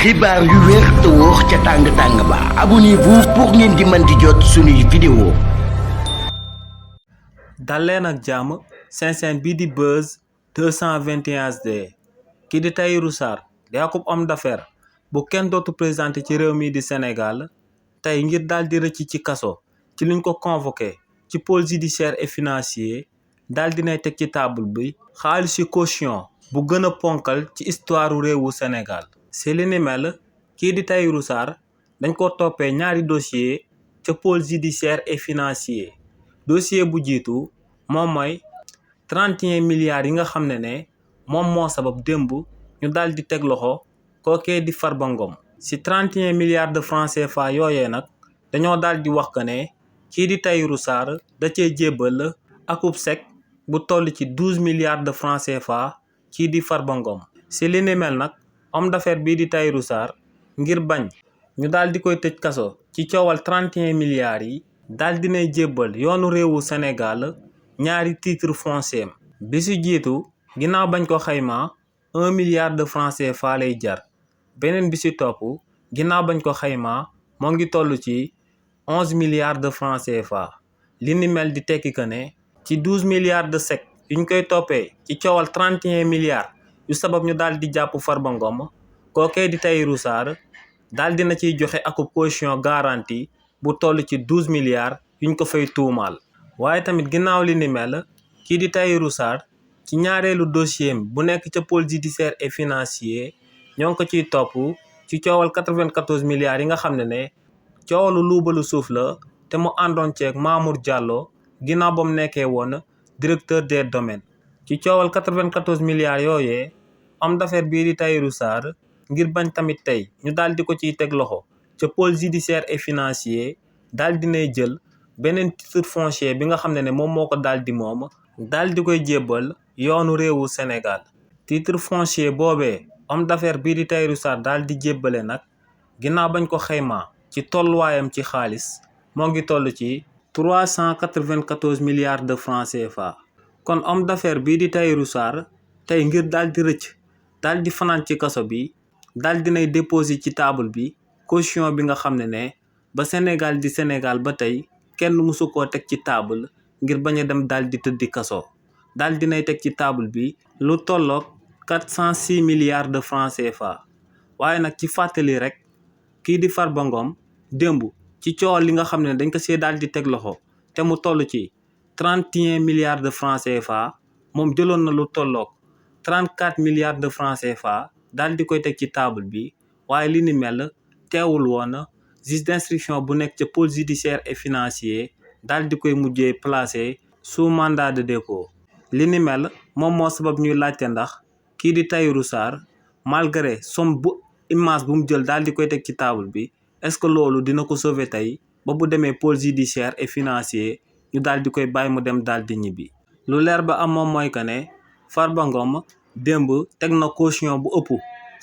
xibaar yu wér te wóor ca tàng ba abonnez-vous pour ngeen di mën di jot suñuy vidéo. dal leen ak jàmm seen chaîne bii di Buzz 221 HD kii di Tahirou Sarr di akub homme d'affaires bu kenn dootu présenté ci réew mii di Sénégal tey ngir daal di rëcc ci kaso ci luñ ko convoqué ci pôle judiciaire et financier daal dinay teg ci table bi xaalisi caution bu gën a ponkal ci histoire réewu Sénégal. si li ni mel kii di Tahirou Sarr dañ ko toppee ñaari dossier ca pôle judiciaire et financier dossier bu jiitu moom mooy 31 milliards yi nga xam ne moom moo sabab démb ñu daal di teg loxo kookee di Farba Ngom si 31 milliards de francs CFA yooyee nag dañoo daal di wax que ne kii di Tahirou Sarr da cee jébbal akub sec bu toll ci 12 milliards de francs CFA kii di Farba Ngom si li ni mel nag homme d'affaires bii di Tahirou Sarr ngir bañ ñu daal di koy tëj kaso ci coowal 31 milliards yi daal dinay jébbal yoonu réewu Sénégal ñaari titre foncier bi si jiitu ginnaaw bañ ko xaymaa 1 milliard de francs CFA lay jar beneen bi si topp ginnaaw bañ ko xaymaa moo ngi toll ci 11 milliards de francs CFA li ni mel di tekki que ne ci 12 milliards de sec yuñ koy toppee ci coowal 31 milliards yu sabab ñu daal di jàpp Farba Ngom kookee di Tahirou Sarr daal dina ciy joxe akub caution garantie bu toll ci 12 milliards yuñ ko fay tuumaal. waaye tamit ginnaaw li ni mel kii di Tahirou Sarr ci ñaareelu dossier bu nekk ca pôle judiciaire et financier ñoo ngi ko ciy topp ci coowal 94 milliards yi nga xam ne coowalu luubalu suuf la te mu àndoon ceeg Mamour Diallo ginnaaw ba mu nekkee woon directeur des domaines ci coowal 94 milliards yooyee homme d'affaires bii di Tahirou Sarr ngir bañ tamit tey ñu daal di ko ciy teg loxo ca pôle judiciaire et financier daal dinay jël beneen titre foncier bi nga xam ne moom moo ko daal di moom daal di koy jébbal yoonu réewu Sénégal titre foncier boobee homme d'affaires bii di Tahirou Sarr daal di jébbale nag ginnaaw bañ ko xaymaa ci tolluwaayam ci xaalis moo ngi toll ci 394 milliards de francs CFA kon homme d'affaires bii di Tahirou Sarr tey ngir daal di rëcc daal di fanaan ci kaso bi daal dinay déposé ci table bi caution bi nga xam ne ba Sénégal di Sénégal ba tey kenn mësu koo teg ci table ngir bañ a dem daal di tëddi kaso daal dinay teg ci table bi lu tolloog 406 milliards de francs CFA waaye nag ci fàttali rek kii di Farba Ngom démb ci coowal li nga xam ne dañ ko see daal di teg loxo te mu toll ci 31 milliards de francs CFA moom jëloon na lu tolloog 34 milliards de francs CFA daal di koy teg ci table bi waaye li ni mel teewul woon juge d'instruction bu nekk ca pôle judiciaire et financier daal di koy mujjee placé sous mandat de dépôt li ni mel moom moo sabab ñuy laajte ndax kii di Tahirou Sarr malgré somme bu immense bu mu jël daal di koy teg ci table bi est-ce que loolu dina ko sauver tey ba bu demee pôle judiciaire et financier ñu daal di koy bàyyi mu dem daal di ñibbi lu leer ba am moom mooy que ne Farba Ngom démb teg na caution bu ëpp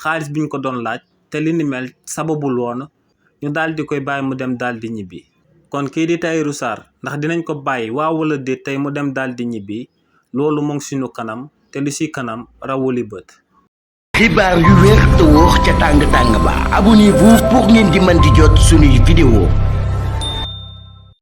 xaalis biñ ko doon laaj te li ni mel sababul woon ñu daal di koy bàyyi mu dem daal di ñibbi kon kii di Tahirou Sarr ndax dinañ ko bàyyi waaw wala déet tey mu dem daal di ñibbi loolu mu ngi suñu kanam te li si kanam rawuli bët. xibaar yu wér te wóor ca tàng ba abonnez-vous pour ngeen di mën di jot suñuy vidéo.